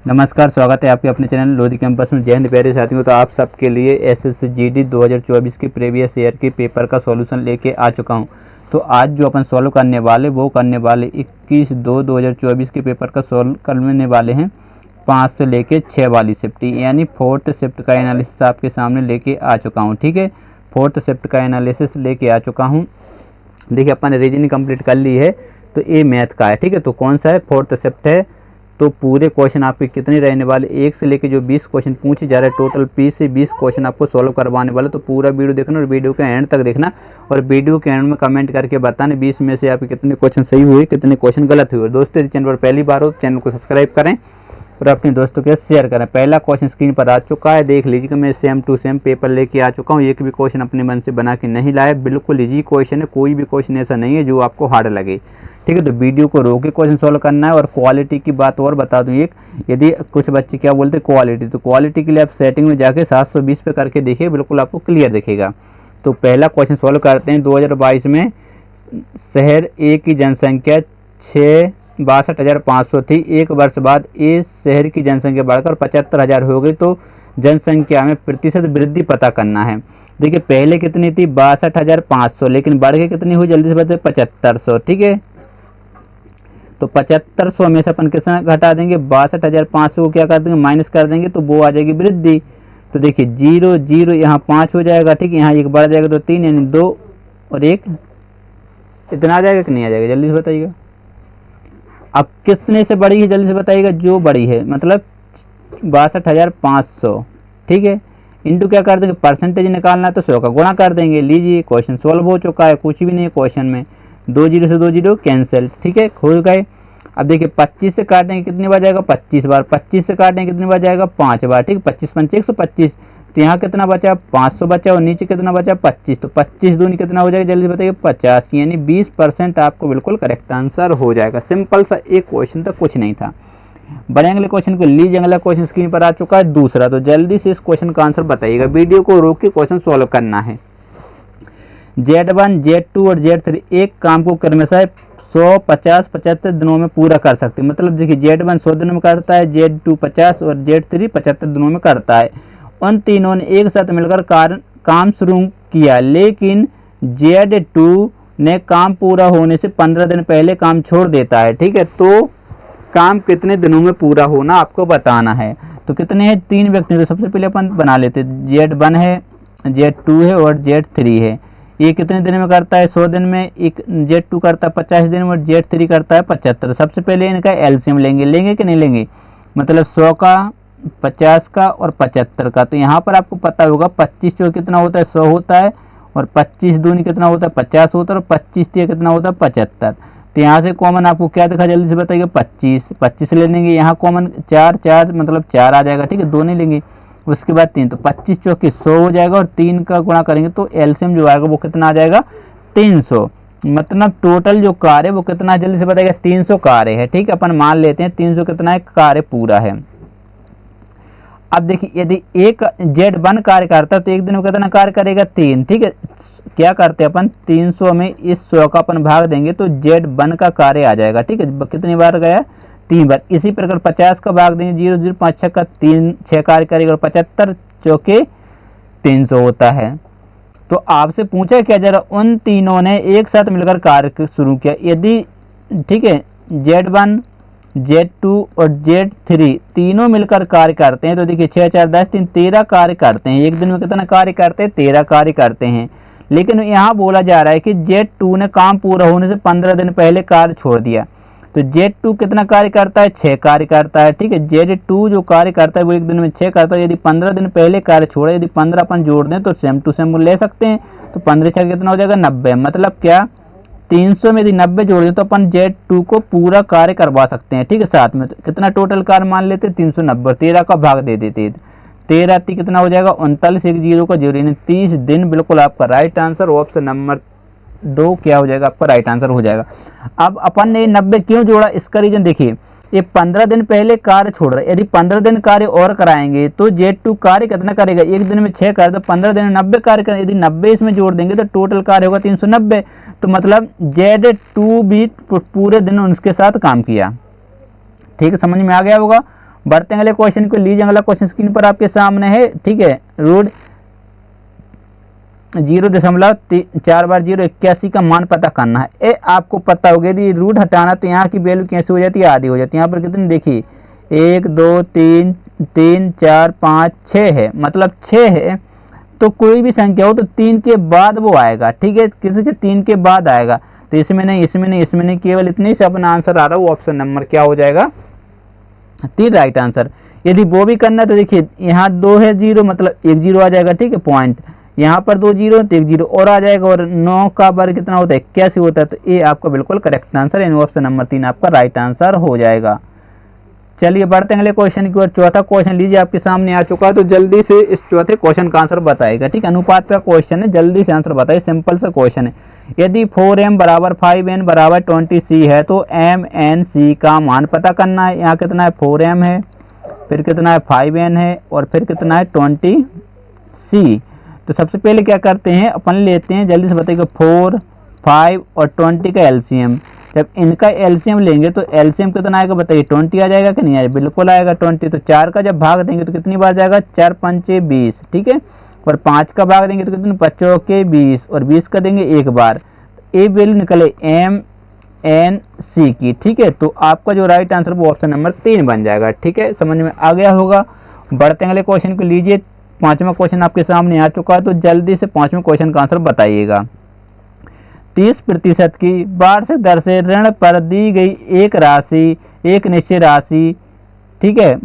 नमस्कार, स्वागत है आपके अपने चैनल लोधी कैंपस में। जय हिंद प्यारे साथियों। तो आप सबके लिए एसएससी जीडी 2024 के प्रीवियस ईयर के पेपर का सॉल्यूशन लेके आ चुका हूं। तो आज जो अपन सॉल्व करने वाले 21/2/2024 के पेपर का सॉल्व करने वाले हैं 5 से लेके 6 वाली शिफ्ट, यानी 4th शिफ्ट का एनालिसिस आपके सामने लेके आ चुका हूँ। ठीक है, 4th शिफ्ट का एनालिसिस लेके आ चुका हूँ। देखिए, अपन ने रीजनिंग कंप्लीट कर ली है, तो ये मैथ का है। ठीक है, तो कौन सा है? 4th शिफ्ट है। तो पूरे क्वेश्चन आपके कितने रहने वाले, 1 से लेके जो 20 क्वेश्चन पूछे जा रहे हैं, टोटल 20 से 20 क्वेश्चन आपको सॉल्व करवाने वाले। तो पूरा वीडियो देखना और वीडियो के एंड तक देखना, और वीडियो के एंड में कमेंट करके बताना 20 में से आपके कितने क्वेश्चन सही हुए, कितने क्वेश्चन गलत हुए। दोस्तों, यदि चैनल पर पहली बार हो चैनल को सब्सक्राइब करें और अपने दोस्तों के साथ शेयर करें। पहला क्वेश्चन स्क्रीन पर आ चुका है, देख लीजिए कि मैं सेम टू सेम पेपर लेके आ चुका हूँ। एक भी क्वेश्चन अपने मन से बना के नहीं लाया, बिल्कुल इजी क्वेश्चन है। कोई भी क्वेश्चन ऐसा नहीं है जो आपको हार्ड लगे। ठीक है, तो वीडियो को रोक के क्वेश्चन सॉल्व करना है। और क्वालिटी की बात और बता दूं, एक यदि कुछ बच्चे क्या बोलते हैं क्वालिटी, तो क्वालिटी के लिए आप सेटिंग में जाके 720 पे करके देखिए, बिल्कुल आपको क्लियर दिखेगा। तो पहला क्वेश्चन सॉल्व करते हैं। 2022 में शहर ए की जनसंख्या 62,500 थी। एक वर्ष बाद इस शहर की जनसंख्या बढ़कर 75,000 हो गई। तो जनसंख्या में प्रतिशत वृद्धि पता करना है। देखिए, पहले कितनी थी? 62,500, लेकिन बढ़ के कितनी हुई? जल्दी से बताइए। 7500। ठीक है, तो 7500 में से अपन कितना घटा देंगे? 62,500 को क्या कर देंगे? माइनस कर देंगे, तो वो आ जाएगी वृद्धि। तो देखिए 0 0 यहाँ 5 हो जाएगा। ठीक है, यहाँ एक बढ़ जाएगा तो 3, यानी 2 और 1 इतना आ जाएगा कि नहीं आ जाएगा? जल्दी से बताइएगा। अब कितने से बड़ी है? जल्दी से बताइएगा। जो बड़ी है मतलब 62,500। ठीक है, इंटू क्या कर देंगे? परसेंटेज निकालना है तो 100 का गुणा कर देंगे। लीजिए, क्वेश्चन सॉल्व हो चुका है। कुछ भी नहीं है क्वेश्चन में। 2 0 से 2 0 कैंसिल। ठीक है, हो गए। अब देखिए 25 से काटेंगे कितनी बार जाएगा? 25 बार। 25 से काटेंगे कितनी बार जाएगा? 5 बार। ठीक है, 25 5 125। तो यहाँ कितना बचा? 500 बचा। और नीचे कितना बचा? 25। तो 25 दूनी कितना हो जाएगा? जल्दी बताइए। 50, यानी 20% आपको बिल्कुल करेक्ट आंसर हो जाएगा। सिंपल सा एक क्वेश्चन था, कुछ नहीं था। बड़े अगले क्वेश्चन को लीजिए। अगला क्वेश्चन स्क्रीन पर आ चुका है, दूसरा। तो जल्दी से इस क्वेश्चन का आंसर बताइएगा। वीडियो को रोक के क्वेश्चन सॉल्व करना है। Z1, Z2 और Z3 एक काम को क्रमशः 100, 50, 75 दिनों में पूरा कर सकते हैं। मतलब देखिए, Z1 100 दिनों में करता है, Z2 50 और Z3 75 दिनों में करता है। उन तीनों ने एक साथ मिलकर काम शुरू किया, लेकिन Z2 ने काम पूरा होने से 15 दिन पहले काम छोड़ देता है। ठीक है, तो काम कितने दिनों में पूरा होना आपको बताना है। तो कितने हैं? 3 व्यक्ति। तो सबसे पहले अपन बना लेते हैं। Z1 है, Z2 है और Z3 है। ये कितने दिन में करता है? 100 दिन में। एक Z2 करता है 50 दिन में और Z3 करता है 75। सबसे पहले इनका एलसीएम लेंगे कि नहीं लेंगे? मतलब 100 का, 50 का और 75 का। तो यहाँ पर आपको पता होगा 25 जो कितना होता है? 100 होता है, और 25 दूनी कितना होता है? 50 होता है, और 25 कितना होता है? 75। तो यहाँ से कॉमन आपको क्या दिखा? जल्दी से बताइए। 25 ले लेंगे। यहाँ कॉमन 4 मतलब 4 आ जाएगा। ठीक है, 2 नहीं लेंगे। उसके बाद 3, तो 25 चौके 100 हो जाएगा, और 3 का गुणा करेंगे तो एलसीएम जो आएगा वो कितना आ जाएगा? 300। मतलब टोटल जो कार्य है वो कितना? जल्दी से बताइएगा। 300 कार्य है। ठीक है, अपन मान लेते हैं 300 कितना है? कार्य पूरा है। अब देखिए, यदि एक Z1 कार्य करता है तो एक दिन में कितना कार्य करेगा? 3। ठीक है, क्या करते हैं अपन? 300 में इस 100 का अपन भाग देंगे तो Z1 का कार्य आ जाएगा। ठीक है, कितनी बार गया? 3 बार। इसी प्रकार 50 का भाग देंगे, 0 0 5 6 का 3 6 कार्य करेगा, और 75 चौके 300 होता है। तो आपसे पूछा क्या जरा? उन तीनों ने एक साथ मिलकर कार्य शुरू किया। यदि ठीक है, Z1, Z2 और Z3 तीनों मिलकर कार्य करते हैं, तो देखिए 6 4 10 3 13 कार्य करते हैं। एक दिन में कितना कार्य करते हैं? 13 कार्य करते हैं। लेकिन यहाँ बोला जा रहा है कि Z2 ने काम पूरा होने से 15 दिन पहले कार्य छोड़ दिया। तो Z2 कितना कार्य करता है? 6 कार्य करता है। ठीक है, Z2 जो कार्य करता है वो एक दिन में 6 करता है। यदि 15 दिन पहले कार्य छोड़ा, यदि 15 अपन जोड़ दें तो सेम टू सेम ले सकते हैं। तो 15 6 कितना हो जाएगा? 90। मतलब क्या? 300 में यदि 90 जोड़ दें तो अपन Z2 को पूरा कार्य करवा सकते हैं। ठीक है, साथ में तो कितना टोटल कार्य मान लेते हैं? 390। 13 का भाग दे देते, 13 कितना हो जाएगा? 39। एक 0 का 0, यानी 30 दिन बिल्कुल आपका राइट आंसर। ऑप्शन नंबर 2 क्या हो जाएगा? आपका राइट आंसर हो जाएगा। अब अपन ने 90 क्यों जोड़ा? इसका रीजन देखिए, ये 15 दिन पहले कार्य छोड़ रहा है। यदि 15 दिन कार्य और कराएंगे तो Z2 कार्य कितना करेगा? एक दिन में 6 कार्य, तो 15 दिन में 90 कार्य करें। यदि 90 इसमें जोड़ देंगे तो टोटल कार्य होगा 390। तो मतलब Z2 भी पूरे दिन उनके साथ काम किया। ठीक है, समझ में आ गया होगा। बढ़ते हैं अगले क्वेश्चन को। लीजिए अगला क्वेश्चन स्क्रीन पर आपके सामने है, ठीक है। रूट 0.4 का मान पता करना है। ये आपको पता होगा यदि रूट हटाना तो यहाँ की वैल्यू कैसे हो जाती है, आधी हो जाती है। यहाँ पर कितनी देखिए 1 2 3 3 4 5 6 है, मतलब 6 है। तो कोई भी संख्या हो तो 3 के बाद वो आएगा, ठीक है, किसी के 3 के बाद आएगा। तो इसमें नहीं, इसमें नहीं, इसमें नहीं, केवल इतने से अपना आंसर आ रहा है, वो ऑप्शन नंबर क्या हो जाएगा 3 राइट आंसर। यदि वो भी करना तो देखिए यहाँ 2 है 0, मतलब 1 0 आ जाएगा, ठीक है, पॉइंट। यहाँ पर 2 0 तो 1 0 और आ जाएगा, और 9 का वर्ग कितना होता है 81 होता है। तो ये आपका बिल्कुल करेक्ट आंसर, यानी ऑप्शन नंबर 3 आपका राइट आंसर हो जाएगा। चलिए बढ़ते हैं अगले क्वेश्चन की ओर। चौथा क्वेश्चन लीजिए आपके सामने आ चुका है, तो जल्दी से इस चौथे क्वेश्चन का आंसर बताएगा, ठीक है। अनुपात का क्वेश्चन है, जल्दी से आंसर बताइए, सिंपल सा क्वेश्चन है। यदि 4m बराबर 5n बराबर 20c है तो mnc का मान पता करना है। यहाँ कितना है 4m है, फिर कितना है 5n है, और फिर कितना है 20c। तो सबसे पहले क्या करते हैं, अपन लेते हैं, जल्दी से बताइएगा 4, 5 और 20 का एलसीएम। जब इनका एलसीएम लेंगे तो एलसीएम कितना आएगा बताइए, 20 आ जाएगा कि नहीं आएगा, बिल्कुल आएगा 20। तो 4 का जब भाग देंगे तो कितनी बार जाएगा, 4 पंचे 20, ठीक है। और 5 का भाग देंगे तो कितनी 5 चौके 20, और 20 का देंगे एक बार। ए वैल्यू निकले MNC की, ठीक है। तो आपका जो राइट आंसर वो ऑप्शन नंबर 3 बन जाएगा, ठीक है, समझ में आ गया होगा। बढ़ते हैं अगले क्वेश्चन को। लीजिए पांचवा क्वेश्चन आपके सामने आ चुका है, तो जल्दी से पांचवें क्वेश्चन का आंसर बताइएगा। 30% की वार्षिक दर से ऋण पर दी गई एक राशि, एक निश्चित राशि, ठीक है,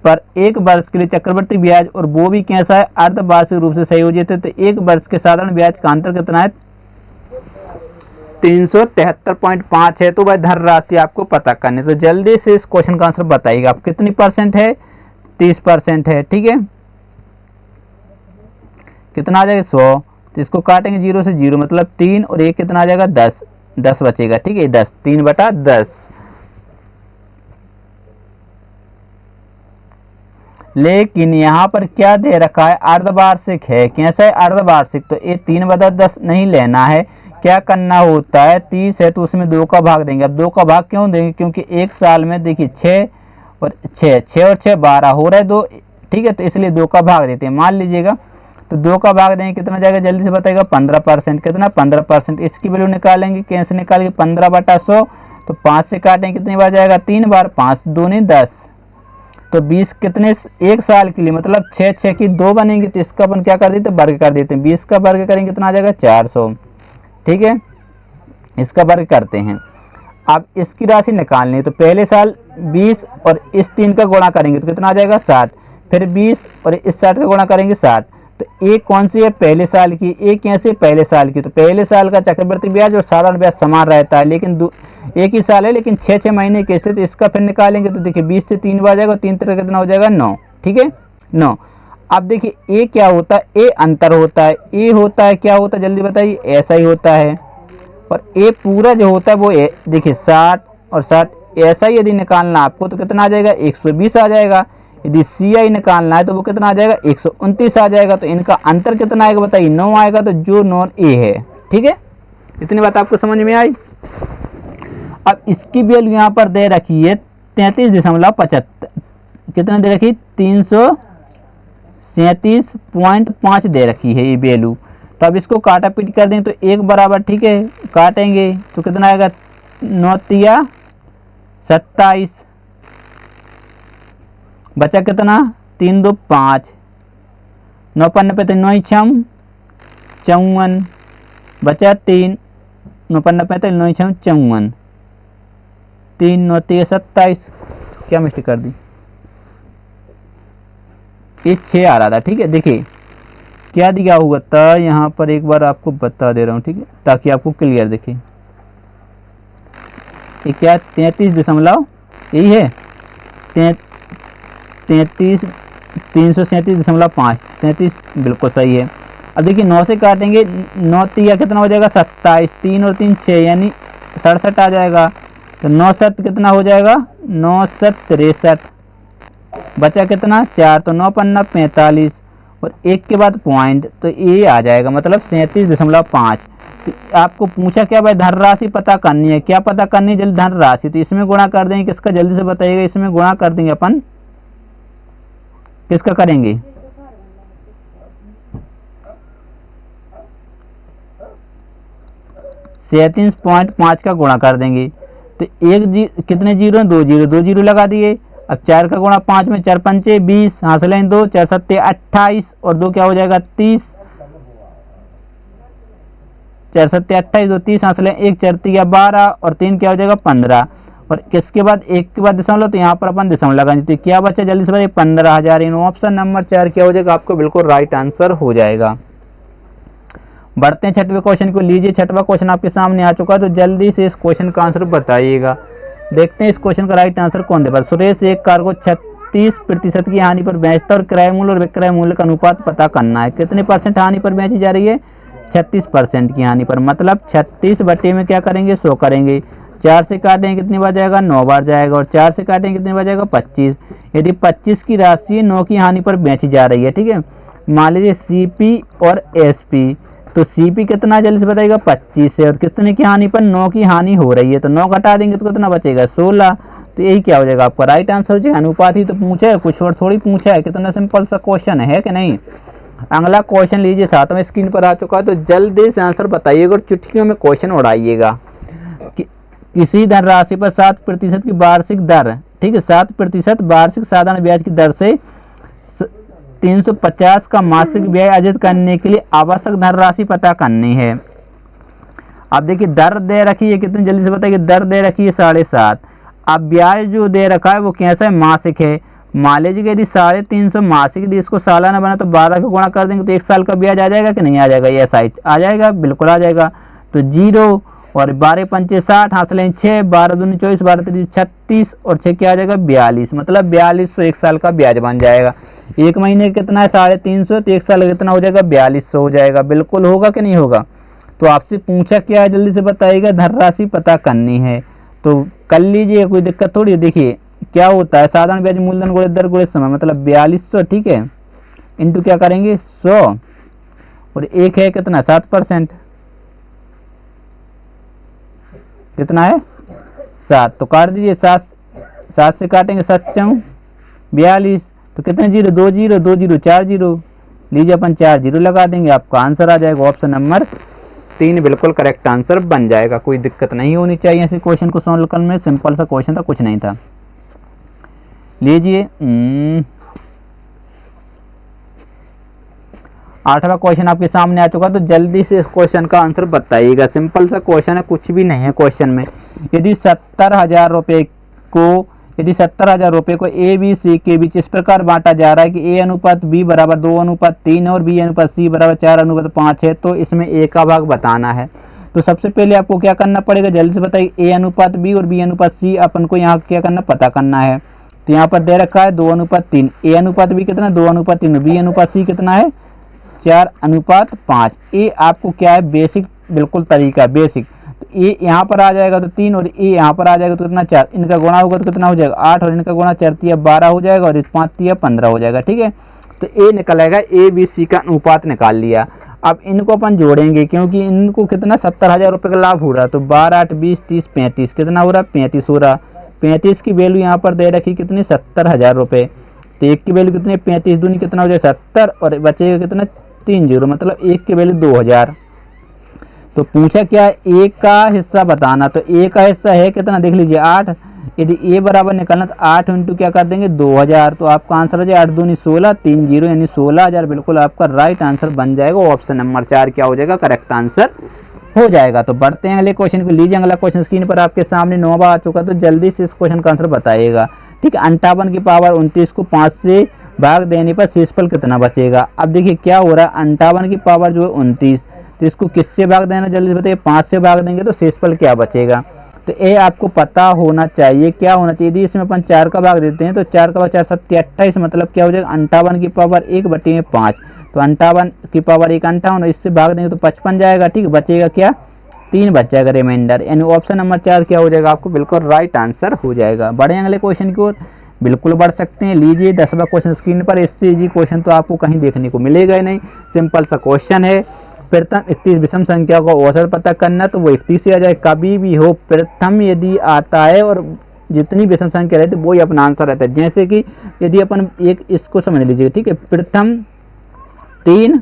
पर एक वर्ष के लिए चक्रवृद्धि ब्याज, और वो भी कैसा है, अर्धवार्षिक रूप से संयोजित है। तो एक वर्ष के साधारण ब्याज का अंतर कितना है, 373.5 है। तो वह धन राशि आपको पता करनी, तो जल्दी से इस क्वेश्चन का आंसर बताइएगा। आप कितनी परसेंट है, 30% है, ठीक है। कितना आ जाएगा 100, तो इसको काटेंगे 0 से 0, मतलब 3, और एक कितना आ जाएगा 10, 10 बचेगा, ठीक है, 10, 3/10। लेकिन यहाँ पर क्या दे रखा है, अर्धवार्षिक है। कैसा है, अर्धवार्षिक। तो ये 3/10 नहीं लेना है, क्या करना होता है, 30 है तो उसमें 2 का भाग देंगे। अब 2 का भाग क्यों देंगे, क्योंकि एक साल में देखिए 6 और 6, 6 और 6 12 हो रहा है 2, ठीक है, तो इसलिए 2 का भाग देते हैं। मान लीजिएगा तो 2 का भाग देंगे, कितना जाएगा, जल्दी से बताएगा 15%। कितना 15%, इसकी वैल्यू निकालेंगे, कैसे निकालेंगे, 15/100। तो 5 से काटेंगे, कितनी बार जाएगा, 3 बार, 5 दूनी 10। तो 20 कितने, एक साल के लिए, मतलब 6 6 की 2 बनेंगे। तो इसका अपन क्या कर देते हैं, वर्ग कर देते हैं। 20 का वर्ग करेंगे कितना आ जाएगा, 400, ठीक है, इसका वर्ग करते हैं। अब इसकी राशि निकालनी है, तो पहले साल 20 और इस 3 का गुणा करेंगे तो कितना आ जाएगा 60, फिर 20 और इस 60 का गुणा करेंगे 60। तो एक कौन सी है, पहले साल की, एक कैसे, पहले साल की। तो पहले साल का चक्रवृद्धि ब्याज और साधारण ब्याज समान रहता है, लेकिन एक ही साल है, लेकिन 6 महीने के थे। तो इसका फिर निकालेंगे तो देखिए 20 से 3 बार जाएगा, 3 तरह कितना हो जाएगा 9, ठीक है, 9। अब देखिए ए क्या होता है, ए अंतर होता है, ए होता है क्या होता है, जल्दी बताइए, ऐसा ही होता है। और ए पूरा जो होता है वो देखिए 60 और 60, ऐसा ही यदि निकालना आपको तो कितना आ जाएगा, 120 आ जाएगा। यदि CI निकालना है तो वो कितना आ जाएगा, 129 आ जाएगा। तो इनका अंतर कितना आएगा बताइए, 9 आएगा। तो जो नॉन ए है, ठीक है, इतनी बात आपको समझ में आई। अब इसकी वैल्यू यहाँ पर दे रखी है 33.75, कितना दे रखी, 337.5 दे रखी है ये वैल्यू। तो अब इसको काटा पीट कर दें तो एक बराबर, ठीक है, काटेंगे तो कितना आएगा, 9 तिया 27, बचा कितना, 3 2 5, 9 5 9 9 6 54, बचा 3, 9 5 9 9 6 54, 3 9 3 27, क्या मिस्टेक कर दी, ये 6 आ रहा था, ठीक है। देखिए क्या दिया हुआ था यहाँ पर, एक बार आपको बता दे रहा हूँ, ठीक है, ताकि आपको क्लियर दिखे। ये क्या, 33 यही है, 337.5, 37 बिल्कुल सही है। अब देखिए 9 से काटेंगे, 9 तिया कितना हो जाएगा 27, 3 और 3 6, यानी 67 आ जाएगा। तो 9 7 कितना हो जाएगा, 9 7 63, बचा कितना 4, तो 9 5 45, और एक के बाद पॉइंट, तो ये आ जाएगा, मतलब 37.5। तो आपको पूछा क्या भाई, धन राशि पता करनी है, क्या पता करनी है, जल्दी धन राशि। तो इसमें गुणा कर देंगे, किसका, जल्दी से बताइएगा, इसमें गुणा कर देंगे अपन किसका करेंगे? सैंतीस पॉइंट 5 का गुणा कर देंगे तो कितने जीरो? 2 जीरो, 2 जीरो लगा दिए। अब 4 का गुणा 5 में, 4 पंचे 20, हासिल 2, 4 सत्ते 28 और 2 क्या हो जाएगा? 30, 4 सत्ते 28, 2 30, हासिल 1, 4 तिया 12 और 3 क्या हो जाएगा? 15। और किसके बाद 1 के बाद दशमलव, तो यहाँ पर अपन दशमलव लगाएंगे तो क्या बचा? जल्दी से बताइए। 15,000। इन ऑप्शन नंबर 4 क्या हो जाएगा? आपको बिल्कुल राइट आंसर हो जाएगा। बढ़ते हैं छठवें क्वेश्चन को। लीजिए, छठवां क्वेश्चन आपके सामने आ चुका है, तो जल्दी से इस क्वेश्चन का आंसर बताइएगा। देखते हैं इस क्वेश्चन का राइट आंसर कौन दे पाए। सुरेश एक कार को 36% की हानि पर बेचता और क्रय मूल्य और विक्रय मूल्य का अनुपात पता करना है। कितने परसेंट हानि पर बेची जा रही है? 36% की हानि पर। मतलब 36 बटे में क्या करेंगे? 100 करेंगे। 4 से काटेंगे कितनी बार जाएगा? 9 बार जाएगा। और 4 से काटेंगे कितनी बार जाएगा? 25। यदि 25 की राशि 9 की हानि पर बेची जा रही है, ठीक है। मान लीजिए CP और SP, तो CP कितना? जल्दी से बताइएगा। 25 है। और कितने की हानि पर? 9 की हानि हो रही है, तो 9 घटा देंगे तो कितना बचेगा? 16। तो यही क्या हो जाएगा? आपका राइट आंसर हो जाएगा। अनुपात ही तो पूछा है, कुछ और थोड़ी पूछा है। कितना सिंपल सा क्वेश्चन है कि नहीं। अगला क्वेश्चन लीजिए, 7वें स्क्रीन पर आ चुका है, तो जल्दी से आंसर बताइएगा और चुटकियों में क्वेश्चन उड़ाइएगा। किसी धनराशि पर 7% की वार्षिक दर, ठीक है, 7% वार्षिक साधारण ब्याज की दर से 350 का मासिक व्यय अर्जित करने के लिए आवश्यक धनराशि पता करनी है। अब देखिए, दर दे रखी है कितनी? जल्दी से बताइए। दर दे रखी है 7.5। अब ब्याज जो दे रखा है वो कैसा है? मासिक है। मान लीजिए कि यदि 350 मासिक, यदि इसको सालाना बना तो 12 का गुणा कर देंगे तो 1 साल का ब्याज आ जाएगा कि नहीं आ जाएगा? ये साइड आ जाएगा, बिल्कुल आ जाएगा। तो 0 और 12 पंचे 60, हासिल 6, 12 दूनी 24, 12 3 36 और 6 क्या आ जाएगा? 42। मतलब 4200 1 साल का ब्याज बन जाएगा। एक महीने कितना है? 350, तो 1 साल कितना हो जाएगा? 4200 हो जाएगा। बिल्कुल होगा कि नहीं होगा? तो आपसे पूछा क्या है? जल्दी से बताइएगा। धनराशि पता करनी है, तो कर लीजिए, कोई दिक्कत थोड़ी है। देखिए क्या होता है, साधारण ब्याज मूलधन गुणे दर गुणे समय, मतलब 4200, ठीक है, इंटू क्या करेंगे? 100 और एक है कितना? 7%, कितना है? 7। तो काट दीजिए। 7 से काटेंगे 7 चौं 42, तो कितने जीरो? 2 zero, 2 zero 4 zero. लीजिए अपन 4 जीरो लगा देंगे, आपका आंसर आ जाएगा ऑप्शन नंबर 3 बिल्कुल करेक्ट आंसर बन जाएगा। कोई दिक्कत नहीं होनी चाहिए ऐसे क्वेश्चन को सॉल्व करने में। सिंपल सा क्वेश्चन था, कुछ नहीं था। लीजिए 8वां क्वेश्चन आपके सामने आ चुका, तो जल्दी से इस क्वेश्चन का आंसर बताइएगा। सिंपल सा क्वेश्चन है, कुछ भी नहीं है क्वेश्चन में। यदि 70,000 रुपये को A B C के बीच इस प्रकार बांटा जा रहा है कि A अनुपात B बराबर 2:3 और B अनुपात C बराबर 4:5 है, तो इसमें A का भाग बताना है। तो सबसे पहले आपको क्या करना पड़ेगा? जल्दी से बताइए। A अनुपात B और B अनुपात C अपन को यहाँ क्या करना? पता करना है। तो यहाँ पर दे रखा है 2:3। A अनुपात B कितना? 2:3। B अनुपात C कितना है? 4:5। ये आपको क्या है? बेसिक बिल्कुल तरीका, बेसिक। तो ए यहाँ पर आ जाएगा तो 3 और ए यहाँ पर आ जाएगा तो कितना? 4। इनका गुणा होगा तो कितना हो जाएगा? 8 और इनका गुणा 4 तिया 12 हो जाएगा और 5 तिया 15 हो जाएगा, ठीक है। तो ए निकल आएगा। ए बी सी का अनुपात निकाल लिया। अब इनको अपन जोड़ेंगे क्योंकि इनको कितना? 70,000 रुपये का लाभ हो रहा है। तो 12 8 20 30 35 कितना हो रहा? 35 हो रहा। 35 की वैल्यू यहाँ पर दे रखी कितनी? 70,000 रुपये। तो एक की वैल्यू कितनी? 35 दूनी कितना हो जाए? 70 और बचेगा कितना? 3 जीरो, मतलब एक की वैल्यू 2000। तो पूछा क्या? एक का हिस्सा बताना। तो ए का हिस्सा है कितना? देख लीजिए 8। यदि ए बराबर निकालना तो 8 इंटू क्या कर देंगे? 2000। तो आपका आंसर हो जाए 8 दूनी 16, 3 जीरो यानी 16,000। बिल्कुल आपका राइट आंसर बन जाएगा। ऑप्शन नंबर 4 क्या हो जाएगा? करेक्ट आंसर हो जाएगा। तो बढ़ते हैं अगले क्वेश्चन को। लीजिए अगला क्वेश्चन स्क्रीन पर आपके सामने 9वां आ चुका, तो जल्दी से इस क्वेश्चन का आंसर बताइएगा। ठीक है, 58 की पावर 29 को 5 से भाग देने पर शेषफल कितना बचेगा? अब देखिए क्या हो रहा है, 58 की पावर जो है 29, तो इसको किससे भाग देना? जल्दी बताइए। 5 से भाग देंगे तो शेषफल क्या बचेगा? तो ये आपको पता होना चाहिए। क्या होना चाहिए? यदि इसमें अपन 4 का भाग देते हैं तो 4 का भाग 4 7 28, मतलब क्या हो जाएगा? 58 की पावर 1/5। तो 58 की पावर 1 58, इससे भाग देंगे तो 55 जाएगा। ठीक है, बचेगा क्या? 3 बच जाएगा रिमाइंडर, यानी ऑप्शन नंबर 4 क्या हो जाएगा? आपको बिल्कुल राइट आंसर हो जाएगा। बढ़े अगले क्वेश्चन की ओर, बिल्कुल बढ़ सकते हैं। लीजिए 10वां क्वेश्चन स्क्रीन पर। इससे इजी क्वेश्चन तो आपको कहीं देखने को मिलेगा ही नहीं। सिंपल सा क्वेश्चन है। प्रथम 31 विषम संख्या को औसत पता करना, तो वो 31 से आ जाए। कभी भी हो प्रथम यदि आता है और जितनी विषम संख्या रहती है वही अपना आंसर रहता है। जैसे कि यदि अपन एक इसको समझ लीजिए, ठीक है, प्रथम 3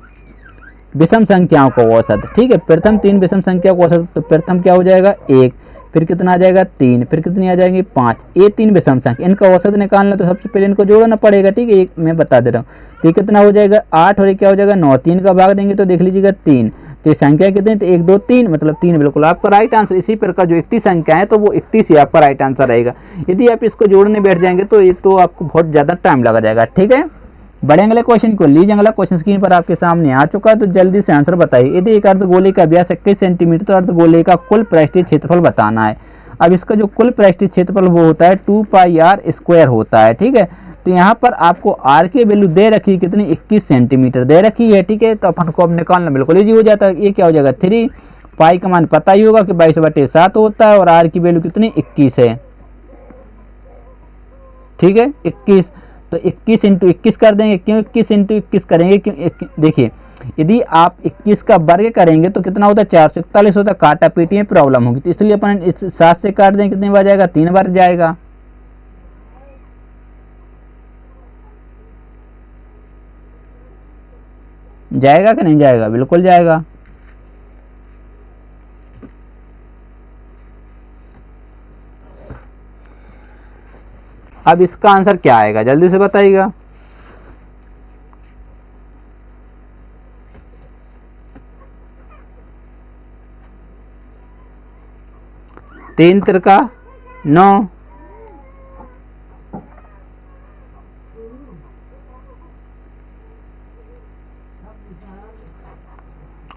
विषम संख्याओं का औसत, ठीक है, प्रथम 3 विषम संख्या का औसत, तो प्रथम क्या हो जाएगा 1, फिर कितना आ जाएगा 3, फिर कितनी आ जाएंगी 5, ये 3 विषम संख्या, इनका औसत निकालना तो सबसे पहले इनको जोड़ना पड़ेगा, ठीक है, एक मैं बता दे रहा हूँ। तो ये कितना हो जाएगा 8 और ये क्या हो जाएगा 9, 3 का भाग देंगे तो देख लीजिएगा 3, तो ये संख्या कितनी, तो 1 2 3 मतलब 3 बिल्कुल आपका राइट आंसर। इसी प्रकार जो 31 संख्या है तो वो 31 ही आपका राइट आंसर रहेगा। यदि आप इसको जोड़ने बैठ जाएंगे तो ये तो आपको बहुत ज़्यादा टाइम लगा जाएगा, ठीक है। बड़े अगले क्वेश्चन को लीजिए, अगला क्वेश्चन स्क्रीन पर आपके सामने आ चुका है, तो जल्दी से आंसर बताइए। यदि एक अर्धगोले का व्यास 21 सेंटीमीटर तो अर्धगोले का कुल पृष्ठीय क्षेत्रफल बताना है। अब इसका जो कुल पृष्ठीय क्षेत्रफल वो होता है 2 पाई आर स्क्वायर होता है, ठीक है। तो यहाँ पर आपको आर की वैल्यू दे रखी है कितनी, 21 सेंटीमीटर दे रखी है, ठीक है। तो अपन को अब निकालना बिल्कुल ईजी हो जाता है। ये क्या हो जाएगा 3, पाई का मान पता ही होगा कि 22/7 होता है और आर की वैल्यू कितनी 21 है, ठीक है 21। तो 21 × 21 कर देंगे, क्यों 21 × 21 करेंगे, क्यों देखिए यदि आप 21 का वर्ग करेंगे तो कितना होता है 441 होता है, काटा पीटी में प्रॉब्लम होगी, तो इसलिए अपन इस 7 से काट देंगे, कितनी बार जाएगा 3 बार जाएगा। जाएगा कि नहीं जाएगा, बिल्कुल जाएगा। अब इसका आंसर क्या आएगा जल्दी से बताइएगा। तीन तिरका 9,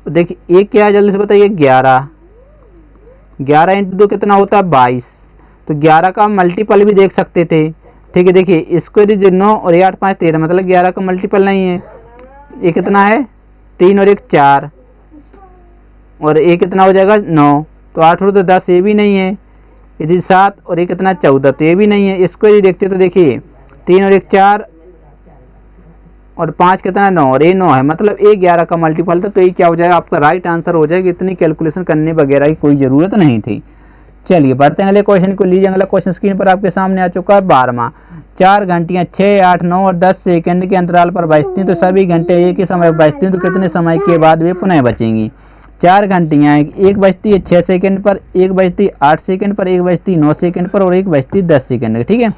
देखिए एक क्या है जल्दी से बताइए 11, 11 × 2 कितना होता है 22, तो 11 का मल्टीपल भी देख सकते थे, ठीक है। देखिए इसको यदि 9 और 8 5 13 मतलब 11 का मल्टीपल नहीं है, ये कितना है 3 और 1 4 और ये कितना हो जाएगा 9, तो 8 और 2 10, ये भी नहीं है। यदि 7 और ये कितना 14, तो ये भी नहीं है। इसको यदि देखते तो देखिए 3 और 1 4 और 5 कितना 9 और ये 9 है, मतलब ये 11 का मल्टीपल था, तो ये क्या हो जाएगा आपका राइट आंसर हो जाएगा। इतनी कैलकुलेशन करने वगैरह की कोई ज़रूरत नहीं थी। चलिए बढ़ते हैं अगले क्वेश्चन को लीजिए। अगला क्वेश्चन स्क्रीन पर आपके सामने आ चुका है 12वां। 4 घंटियाँ 6 8 9 और 10 सेकंड के अंतराल पर बजती हैं, तो सभी घंटे एक ही समय बजती हैं, तो कितने समय के बाद वे पुनः बचेंगी। 4 घंटियाँ, एक बजती है 6 सेकंड पर, एक बजती 8 सेकंड पर, एक बजती 9 सेकंड पर और एक बजती 10 सेकंड, ठीक है।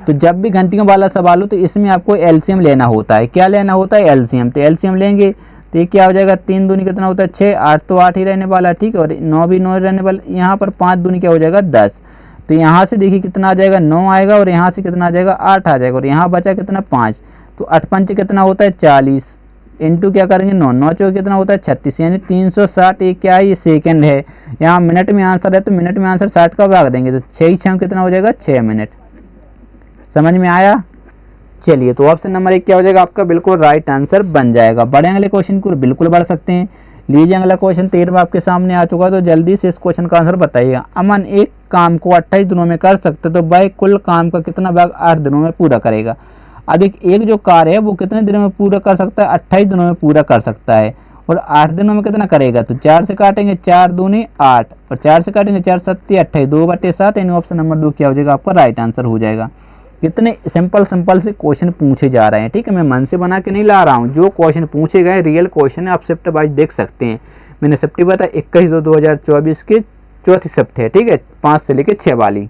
तो जब भी घंटियों वाला सवाल हो तो इसमें आपको एलसीएम लेना होता है। क्या लेना होता है एलसीएम, तो एलसीएम लेंगे तो ये क्या हो जाएगा 3 दूनी कितना होता है 6, 8 तो 8 ही रहने वाला, ठीक है, और 9 भी 9 रहने वाला। यहाँ पर 5 दूनी क्या हो जाएगा 10, तो यहाँ से देखिए कितना आ जाएगा 9 आएगा और यहाँ से कितना आ जाएगा 8 आ जाएगा और यहाँ बचा कितना 5, तो 8 पंच कितना होता है 40, इंटू क्या करेंगे 9, 9 चौक कितना होता है 36, यानी 360। ये क्या है ये सेकंड है, यहाँ मिनट में आंसर है तो मिनट में आंसर 60 का भाग देंगे, तो 6 6 कितना हो जाएगा 6 मिनट। समझ में आया। चलिए तो ऑप्शन नंबर 1 क्या हो जाएगा आपका बिल्कुल राइट आंसर बन जाएगा। बढ़े अगले क्वेश्चन को बिल्कुल बढ़ सकते हैं। लीजिए अगला क्वेश्चन 13वां आपके सामने आ चुका है, तो जल्दी से इस क्वेश्चन का आंसर बताइएगा। अमन एक काम को 28 दिनों में कर सकते तो वह कुल काम का कितना भाग 8 दिनों में पूरा करेगा। अब एक जो कार्य है वो कितने दिनों में पूरा कर सकता है 28 दिनों में पूरा कर सकता है, और 8 दिनों में कितना करेगा, तो 4 से काटेंगे 4 दूनी 8 और 4 से काटेंगे 4 7 28, 2/7, यानी ऑप्शन नंबर 2 क्या हो जाएगा आपका राइट आंसर हो जाएगा। कितने सिंपल से क्वेश्चन पूछे जा रहे हैं, ठीक है, मैं मन से बना के नहीं ला रहा हूँ। जो क्वेश्चन पूछे गए रियल क्वेश्चन है, आप शिफ्ट वाइज देख सकते हैं। मैंने शिफ्ट बताया 21/2/2024 की चौथी शिफ्ट है, ठीक है, 5 से लेकर 6 वाली।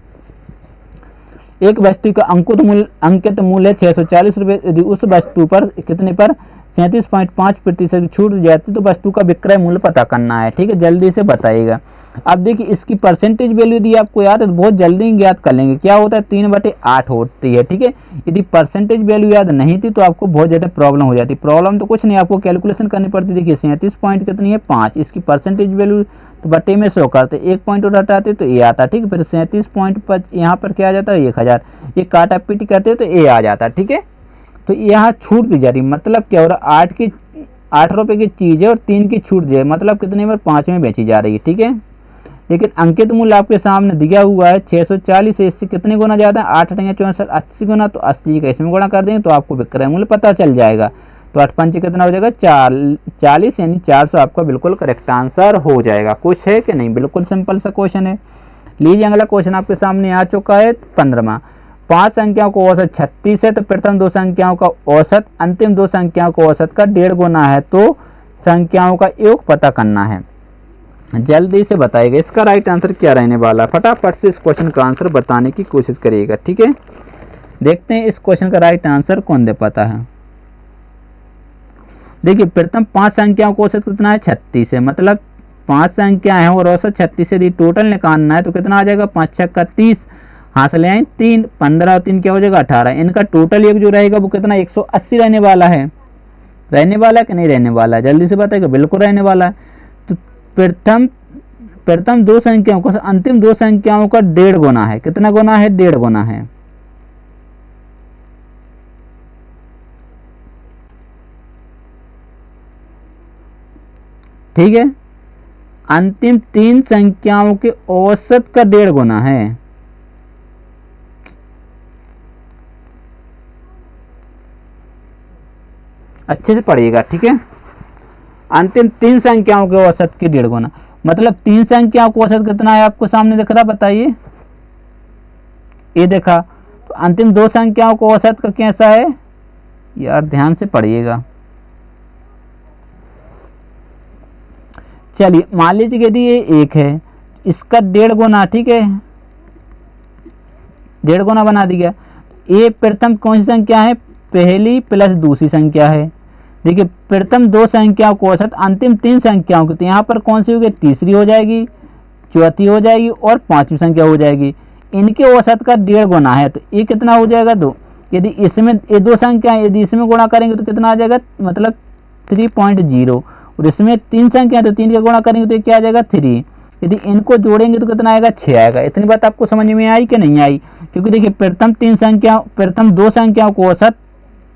एक वस्तु का अंकित मूल्य 640 रुपये, यदि उस वस्तु पर कितने पर 37.5% की छूट दी जाती तो वस्तु का विक्रय मूल्य पता करना है, ठीक है, जल्दी से बताइएगा। अब देखिए इसकी परसेंटेज वैल्यू यदि आपको याद है तो बहुत जल्दी ज्ञात कर लेंगे। क्या होता है 3/8 होती है, ठीक है। यदि परसेंटेज वैल्यू याद नहीं थी तो आपको बहुत ज़्यादा प्रॉब्लम हो जाती। प्रॉब्लम तो कुछ नहीं, आपको कैलकुलेशन करनी पड़ती। देखिए 37 पॉइंट कितनी है 5, इसकी परसेंटेज वैल्यू तो बटे में 100 करते, 1 पॉइंट और हटाते तो ये आता, ठीक है। फिर 37 यहाँ पर क्या आ जाता है 1000, ये काटा पीटी करते तो ये आ जाता, ठीक है। तो यहाँ छूट दी जा रही, मतलब क्या हो रहा 8 रुपये की चीज़ है और 3 की छूट दी है, मतलब कितने में 5 में बेची जा रही है, ठीक है। लेकिन अंकित मूल्य आपके सामने दिया हुआ है 640 है, इससे कितने गुना ज़्यादा है 8 8 64 80 गुना, तो 80 का इसमें गुणा कर देंगे तो आपको विक्रय मूल्य पता चल जाएगा। तो 8 पंच कितना हो जाएगा 40, यानी 400 आपका बिल्कुल करेक्ट आंसर हो जाएगा। कुछ है कि नहीं, बिल्कुल सिंपल सा क्वेश्चन है। लीजिए अगला क्वेश्चन आपके सामने आ चुका है 15वां। 5 संख्याओं का औसत 36 है, तो प्रथम 2 संख्याओं का औसत अंतिम 2 संख्याओं का औसत का 1.5 गुना है, तो संख्याओं का योग पता करना है। जल्दी से बताइएगा इसका राइट आंसर क्या रहने वाला है। फटाफट से इस क्वेश्चन का आंसर बताने की कोशिश करिएगा, ठीक है। देखते हैं इस क्वेश्चन का राइट आंसर कौन दे पाता है। देखिए प्रथम 5 संख्याओं का औसत कितना है 36 है, मतलब 5 संख्या है और औसत 36 है। यदि टोटल निकालना है तो कितना आ जाएगा, 5 छक्का 30, हाथ ले आए 3, 15 और 3 क्या हो जाएगा 18। इनका टोटल योग जो रहेगा वो कितना 180 रहने वाला है। रहने वाला है कि नहीं रहने वाला है, जल्दी से बताइएगा। बिल्कुल रहने वाला है। तो प्रथम 2 संख्याओं का अंतिम 2 संख्याओं का 1.5 गुना है। कितना गुना है, 1.5 गुना है। ठीक है, अंतिम 3 संख्याओं के औसत का 1.5 गुना है। अच्छे से पढ़िएगा, ठीक है। अंतिम 3 संख्याओं के औसत के 1.5 गुना, मतलब 3 संख्याओं का औसत कितना है आपको सामने दिख रहा, बताइए। ये देखा, तो अंतिम 2 संख्याओं का औसत का कैसा है यार, ध्यान से पढ़िएगा। चलिए मान लीजिए यदि ये 1 है, इसका 1.5 गुना, ठीक है, 1.5 गुना बना दिया। ये प्रथम कौन सी संख्या है, पहली प्लस दूसरी संख्या है। देखिए प्रथम 2 संख्याओं को औसत अंतिम 3 संख्याओं की, तो यहाँ पर कौन सी होगी, तीसरी हो जाएगी, चौथी हो जाएगी और 5वीं संख्या हो जाएगी। इनके औसत का 1.5 गुना है, तो ये कितना हो जाएगा 2। यदि इसमें ये 2 संख्या यदि इसमें गुणा करेंगे तो कितना आ जाएगा, मतलब 3.0। और इसमें 3 संख्या है तो 3 का गुणा करेंगे तो क्या आ जाएगा 3। यदि इनको जोड़ेंगे तो कितना आएगा 6 आएगा। इतनी बात आपको समझ में आई कि नहीं आई, क्योंकि देखिए प्रथम 2 संख्याओं को औसत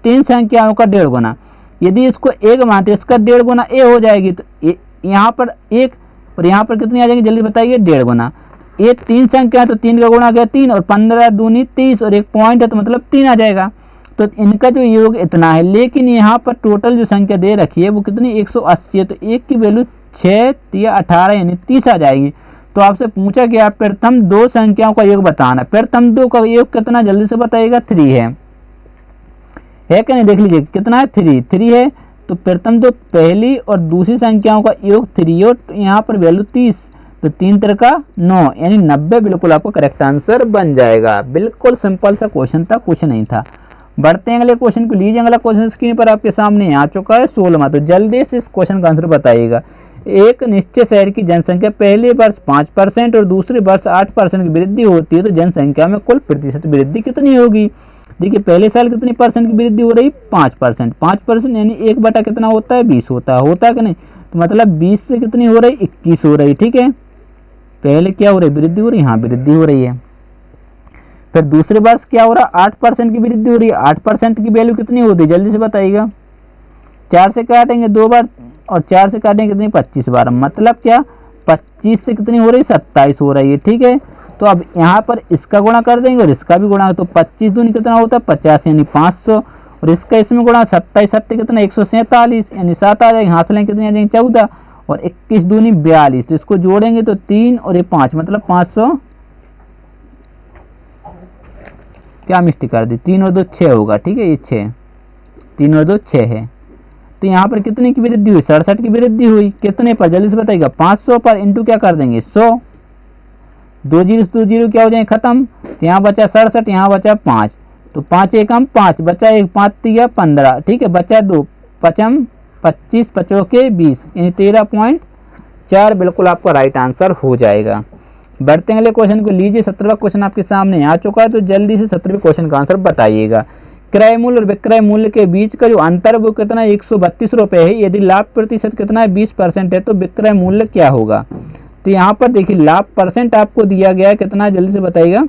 3 संख्याओं का 1.5 गुना। यदि इसको 1 मानते इसका 1.5 गुना ए हो जाएगी, तो यहाँ पर 1 और यहाँ पर कितनी आ जाएगी, जल्दी बताइए, 1.5 गुना। ये 3 संख्या है तो 3 का गुणा गया 3 और 15 दूनी 30 और 1 पॉइंट है तो मतलब 3 आ जाएगा। तो इनका जो योग इतना है, लेकिन यहाँ पर टोटल जो संख्या दे रखी है वो कितनी 180 है, तो 1 की वैल्यू 6 या 18 यानी 30 आ जाएगी। तो आपसे पूछा गया प्रथम 2 संख्याओं का योग बताना। प्रथम 2 का योग कितना, जल्दी से बताइएगा, 3 है कि नहीं, देख लीजिए कितना है, 3 है। तो प्रथम 2 पहली और दूसरी संख्याओं का योग 3 और यहाँ पर वैल्यू 30, तो 3 3 का 9 यानी 90 बिल्कुल आपको करेक्ट आंसर बन जाएगा। बिल्कुल सिंपल सा क्वेश्चन था, कुछ नहीं था। बढ़ते हैं अगले क्वेश्चन को। लीजिए अगला क्वेश्चन स्क्रीन पर आपके सामने आ चुका है 16वां। तो जल्दी से इस क्वेश्चन का आंसर बताइएगा। एक निश्चित शहर की जनसंख्या पहले वर्ष 5% और दूसरे वर्ष 8% की वृद्धि होती है, तो जनसंख्या में कुल प्रतिशत वृद्धि कितनी होगी। देखिए पहले साल कितनी परसेंट की वृद्धि हो रही, 5%। 5% यानी 1 बटा कितना होता है, 20 होता है कि नहीं। तो मतलब 20 से कितनी हो रही, 21 हो रही, ठीक है। पहले क्या हो रही, वृद्धि हो रही, हाँ वृद्धि हो रही है। फिर दूसरे वर्ष क्या हो रहा, 8% की वृद्धि हो रही है। 8% की वैल्यू कितनी होती है, जल्दी से बताइएगा। 4 से काटेंगे 2 बार और 4 से काटेंगे कितनी, 25 बार। मतलब क्या, 25 से कितनी हो रही, 27 हो रही है, ठीक है। तो अब यहाँ पर इसका गुणा कर देंगे और इसका भी गुणा, तो 25 दूनी कितना होता है 50 यानी 500 और इसका इसमें गुणा 27 7 कितना 147 यानी 7 आ जाएंगे। हासिलें कितनी आ जाएंगे 14 और 21 दूनी 42, तो इसको जोड़ेंगे तो 3 और ये 5 मतलब 500, क्या मिस्टेक कर दी, 3 और 2 6 होगा, ठीक है। ये 6, 3 और 2 6 है। तो यहाँ पर कितने की वृद्धि हुई, 67 की वृद्धि हुई। कितने पर, जल्दी से बताइएगा। 500 पर इंटू क्या कर देंगे 100, 2 जीरो क्या हो जाएंगे खत्म। तो यहाँ बचा 67, यहाँ बचा 5, तो 5 एकम 5 बचा, 1 5 3 15, ठीक है। बचा 2 पचम 25 5 के 20 यानी 13.4 बिल्कुल आपका राइट आंसर हो जाएगा। बढ़ते हैं अगले क्वेश्चन को। लीजिए 17वां क्वेश्चन आपके सामने आ चुका है, तो जल्दी से 17वें क्वेश्चन का आंसर बताइएगा। क्रय मूल्य और विक्रय मूल्य के बीच का जो अंतर वो कितना 132 रुपये है। यदि लाभ प्रतिशत कितना है 20% है, तो विक्रय मूल्य क्या होगा। तो यहाँ पर देखिए लाभ परसेंट आपको दिया गया है कितना, जल्दी से बताइएगा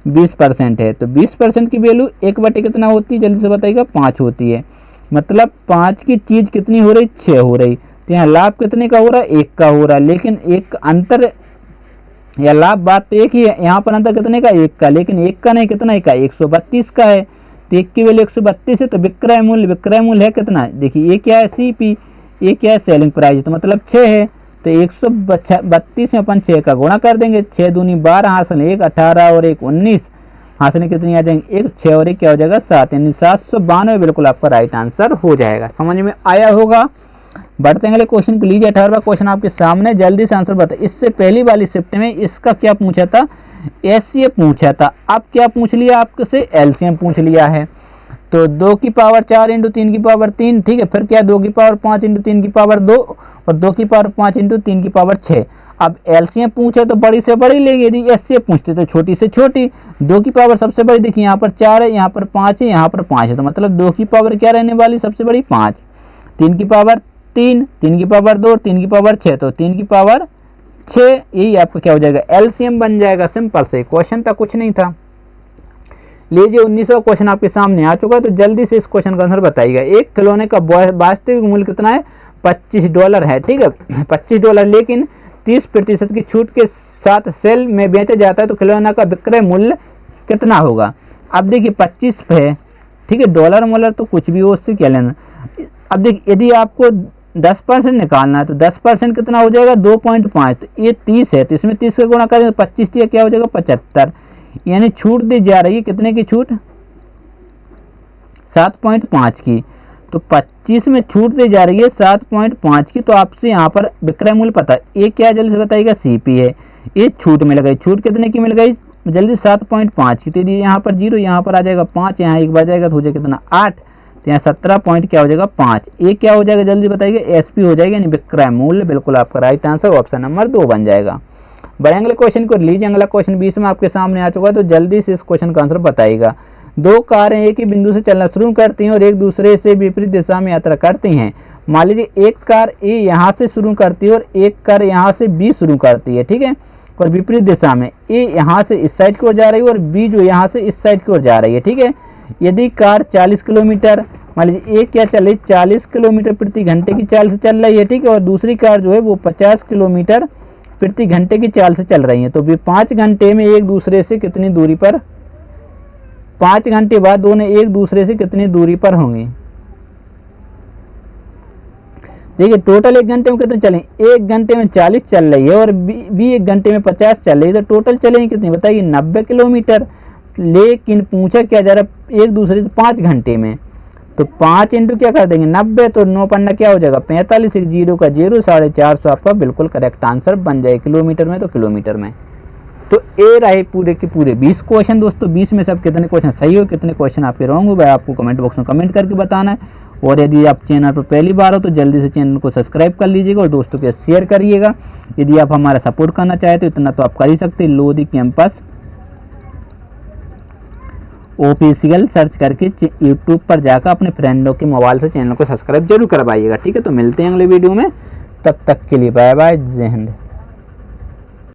20% है। तो 20% की वैल्यू 1 बटे कितना होती है, जल्दी से बताइएगा 5 होती है। मतलब 5 की चीज़ कितनी हो रही, 6 हो रही। तो यहाँ लाभ कितने का हो रहा है, 1 का हो रहा है। लेकिन एक अंतर या लाभ बात तो एक ही है, यहाँ पर अंतर कितने का 1 का, लेकिन 1 का नहीं कितना का 132 का है। तो 1 की वैल्यू 132 है। तो विक्रय मूल्य है कितना, देखिए ये क्या है CP, ये क्या है सेलिंग प्राइस, तो मतलब 6 है। तो 132 में अपन 6 का गुणा कर देंगे, 6 दूनी 12 हासिल 1, 18 और 1 19 हासिल कितनी आ जाएंगे 1, 6 और 1 क्या हो जाएगा 7, यानी 792 बिल्कुल आपका राइट आंसर हो जाएगा। समझ में आया होगा। बढ़ते हैं अगले क्वेश्चन को। लीजिए 18वां क्वेश्चन आपके सामने, जल्दी से आंसर बताइए। इससे पहली वाली शिफ्ट में इसका क्या पूछा था, एचसीएफ पूछा था। अब क्या पूछ लिया आपसे, एलसीएम पूछ लिया है। तो 2 की पावर 4 इंटू 3 की पावर 3, ठीक है। फिर क्या 2 की पावर 5 इंटू 3 की पावर 2 और 2 की पावर 5 इंटू 3 की पावर 6। अब एलसीएम पूछे तो बड़ी से बड़ी लेंगे, यदि एचसीएफ पूछते तो छोटी से छोटी। 2 की पावर सबसे बड़ी देखिए यहाँ पर 4 है, यहाँ पर 5 है, यहाँ पर 5 है, तो मतलब 2 की पावर क्या रहने वाली सबसे बड़ी 5। 3 की पावर 3, 3 की पावर 2 और 3 की पावर 6, तो 3 की पावर 6, यही आपका क्या हो जाएगा एलसीएम बन जाएगा। सिंपल से क्वेश्चन था, कुछ नहीं था। लीजिए 19वां क्वेश्चन आपके सामने आ चुका है, तो जल्दी से इस क्वेश्चन का आंसर बताइएगा। एक खिलौने का वास्तविक मूल्य कितना है, $25 है, ठीक है। $25, लेकिन 30% की छूट के साथ सेल में बेचा जाता है, तो खिलौना का विक्रय मूल्य कितना होगा। अब देखिए 25 है, ठीक है। डॉलर मोलर तो कुछ भी हो, उससे क्या लेना। अब देखिए यदि आपको 10% निकालना है तो 10% कितना हो जाएगा 2.5, तो ये 30 है, तो इसमें 30 का गुणा करेंगे 25 दिया क्या हो जाएगा 75, यानी छूट दी जा रही है कितने की छूट 7.5 की। तो 25 में छूट दी जा रही है 7.5 की। तो आपसे यहाँ पर विक्रय मूल्य पता है, ये क्या जल्दी से बताइएगा सीपी है। ये छूट मिल गई, छूट कितने की मिल गई जल्दी 7.5 की। तो यदि यहाँ पर 0 यहाँ पर आ जाएगा 5, यहाँ एक बढ़ जाएगा तो हो जाएगा कितना 8, तो यहाँ 17 पॉइंट क्या हो जाएगा 5। ये क्या हो जाएगा जल्दी बताइए एसपी हो जाएगा, यानी विक्रय मूल्य। बिल्कुल आपका राइट आंसर ऑप्शन नंबर 2 बन जाएगा। बड़े अगले क्वेश्चन को लीजिए। अगला क्वेश्चन 20 में आपके सामने आ चुका है, तो जल्दी से इस क्वेश्चन का आंसर बताइएगा। 2 कारें एक ही बिंदु से चलना शुरू करती हैं और एक दूसरे से विपरीत दिशा में यात्रा करती हैं। मान लीजिए एक कार ए यहाँ से शुरू करती है और एक कार यहाँ से बी शुरू करती है, ठीक है। और विपरीत दिशा में ए यहाँ से इस साइड की ओर जा रही है और बी जो यहाँ से इस साइड की ओर जा रही है, ठीक है। यदि कार 40 किलोमीटर, मान लीजिए एक क्या चल रही 40 किलोमीटर प्रति घंटे की चाल से चल रही है, ठीक है। और दूसरी कार जो है वो 50 किलोमीटर प्रति घंटे की चाल से चल रही है। तो भी 5 घंटे में एक दूसरे से कितनी दूरी पर, 5 घंटे बाद दोनों एक दूसरे से कितनी दूरी पर होंगे। देखिए टोटल 1 घंटे में कितने चलें, 1 घंटे में 40 चल रही है और बी 1 घंटे में 50 चल रही है, तो टोटल चलेंगे कितनी बताइए 90 किलोमीटर। लेकिन पूछा क्या जा रहा है एक दूसरे से 5 घंटे में, तो 5 इंटू क्या कर देंगे 90, तो 9 पन्ना क्या हो जाएगा 45, 0 का 0, 450 आपका बिल्कुल करेक्ट आंसर बन जाए। किलोमीटर में तो किलोमीटर में। तो ये रहे पूरे के पूरे 20 क्वेश्चन दोस्तों। 20 में से अब कितने क्वेश्चन सही हो कितने क्वेश्चन आपके रॉन्ग हो, भाई आपको कमेंट बॉक्स में कमेंट करके बताना है। और यदि आप चैनल पर पहली बार हो तो जल्दी से चैनल को सब्सक्राइब कर लीजिएगा और दोस्तों के शेयर करिएगा। यदि आप हमारा सपोर्ट करना चाहे तो इतना तो आप कर ही सकते हैं। लोधी कैंपस ऑफिशियल सर्च करके यूट्यूब पर जाकर अपने फ्रेंडों के मोबाइल से चैनल को सब्सक्राइब जरूर करवाइएगा, ठीक है। तो मिलते हैं अगले वीडियो में, तब तक के लिए बाय बाय, जय हिंद।